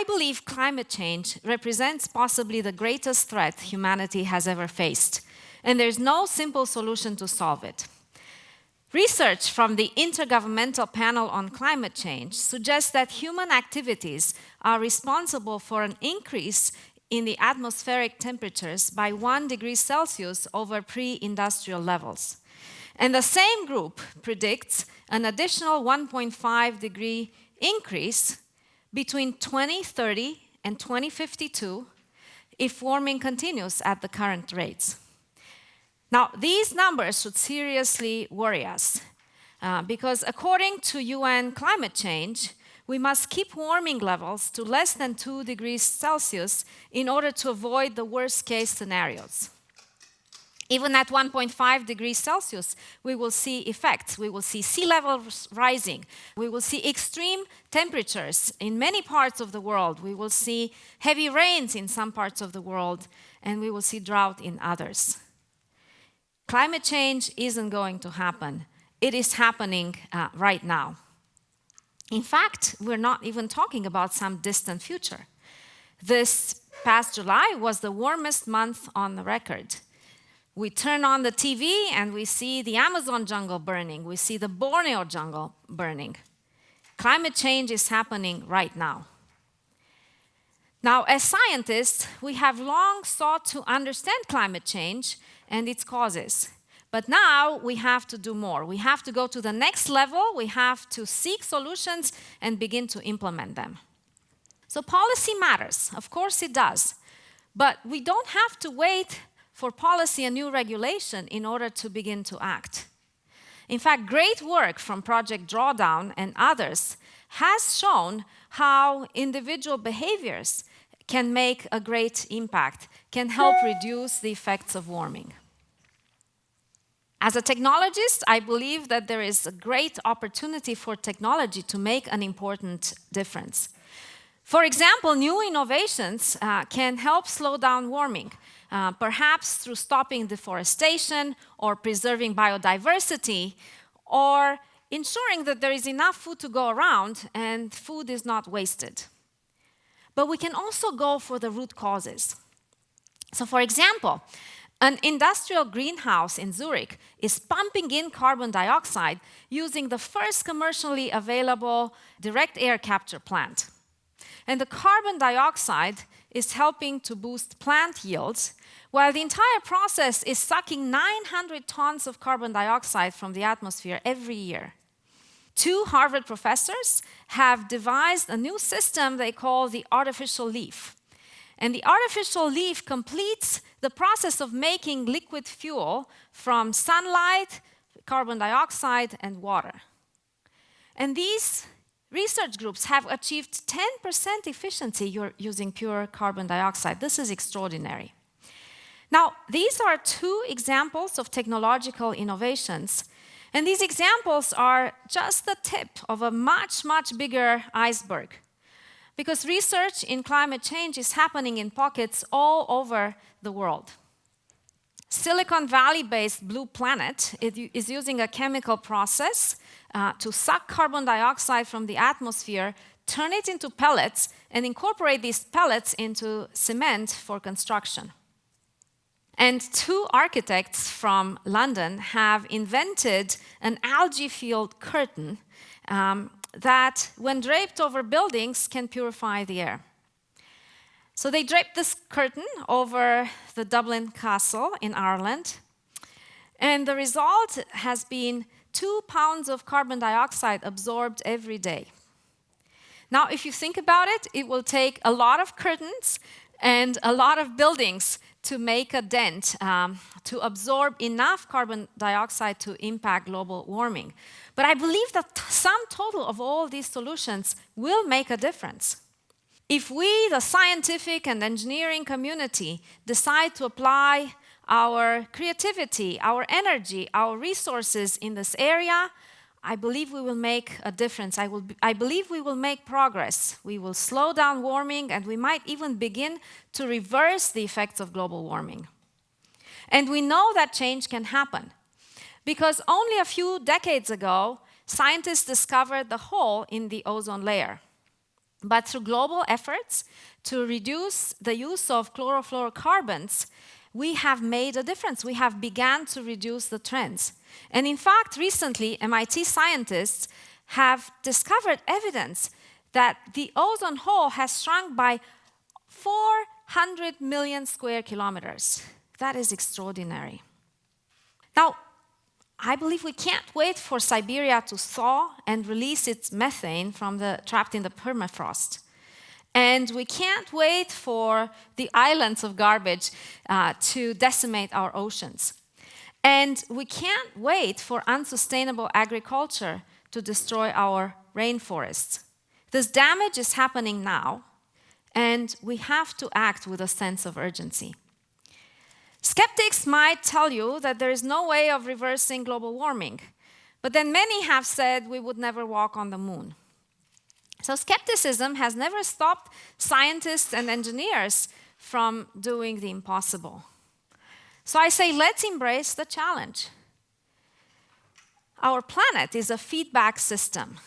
I believe climate change represents possibly the greatest threat humanity has ever faced, and there's no simple solution to solve it. Research from the Intergovernmental Panel on Climate Change suggests that human activities are responsible for an increase in the atmospheric temperatures by 1 degree Celsius over pre-industrial levels. And the same group predicts an additional 1.5 degree increase between 2030 and 2052 if warming continues at the current rates. Now, these numbers should seriously worry us because according to UN climate change, we must keep warming levels to less than 2 degrees Celsius in order to avoid the worst case scenarios. Even at 1.5 degrees Celsius, we will see effects. We will see sea levels rising. We will see extreme temperatures in many parts of the world. We will see heavy rains in some parts of the world, and we will see drought in others. Climate change isn't going to happen. It is happening right now. In fact, we're not even talking about some distant future. This past July was the warmest month on the record. We turn on the TV and we see the Amazon jungle burning. We see the Borneo jungle burning. Climate change is happening right now. Now, as scientists, we have long sought to understand climate change and its causes. But now we have to do more. We have to go to the next level. We have to seek solutions and begin to implement them. So policy matters. Of course it does. But we don't have to wait for policy and new regulation in order to begin to act. In fact, great work from Project Drawdown and others has shown how individual behaviors can make a great impact, can help reduce the effects of warming. As a technologist, I believe that there is a great opportunity for technology to make an important difference. For example, new innovations can help slow down warming, perhaps through stopping deforestation or preserving biodiversity, or ensuring that there is enough food to go around and food is not wasted. But we can also go for the root causes. So for example, an industrial greenhouse in Zurich is pumping in carbon dioxide using the first commercially available direct air capture plant. And the carbon dioxide is helping to boost plant yields, while the entire process is sucking 900 tons of carbon dioxide from the atmosphere every year. 2 Harvard professors have devised a new system they call the artificial leaf. And the artificial leaf completes the process of making liquid fuel from sunlight, carbon dioxide, and water. And these research groups have achieved 10% efficiency using pure carbon dioxide. This is extraordinary. Now, these are 2 examples of technological innovations. And these examples are just the tip of a much, much bigger iceberg. Because research in climate change is happening in pockets all over the world. Silicon Valley-based Blue Planet is using a chemical process to suck carbon dioxide from the atmosphere, turn it into pellets, and incorporate these pellets into cement for construction. And 2 architects from London have invented an algae-filled curtain that, when draped over buildings, can purify the air. So they draped this curtain over the Dublin Castle in Ireland, and the result has been 2 pounds of carbon dioxide absorbed every day. Now, if you think about it, it will take a lot of curtains and a lot of buildings to make a dent, to absorb enough carbon dioxide to impact global warming. But I believe that sum total of all these solutions will make a difference. If we, the scientific and engineering community, decide to apply our creativity, our energy, our resources in this area, I believe we will make a difference. I believe we will make progress. We will slow down warming, and we might even begin to reverse the effects of global warming. And we know that change can happen, because only a few decades ago, scientists discovered the hole in the ozone layer. But through global efforts to reduce the use of chlorofluorocarbons, we have made a difference. We have begun to reduce the trends. And in fact, recently, MIT scientists have discovered evidence that the ozone hole has shrunk by 400 million square kilometers. That is extraordinary. Now, I believe we can't wait for Siberia to thaw and release its methane trapped in the permafrost. And we can't wait for the islands of garbage to decimate our oceans. And we can't wait for unsustainable agriculture to destroy our rainforests. This damage is happening now, and we have to act with a sense of urgency. Skeptics might tell you that there is no way of reversing global warming, but then many have said we would never walk on the moon. So skepticism has never stopped scientists and engineers from doing the impossible. So I say, let's embrace the challenge. Our planet is a feedback system.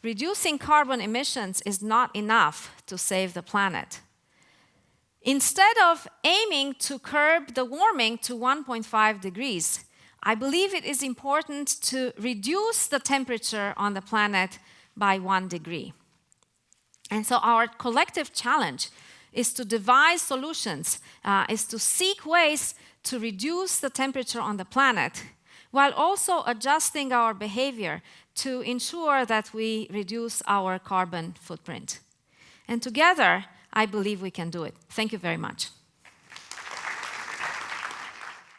Reducing carbon emissions is not enough to save the planet. Instead of aiming to curb the warming to 1.5 degrees, I believe it is important to reduce the temperature on the planet by 1 degree. And so our collective challenge is to devise solutions, is to seek ways to reduce the temperature on the planet, while also adjusting our behavior to ensure that we reduce our carbon footprint. And together, I believe we can do it. Thank you very much.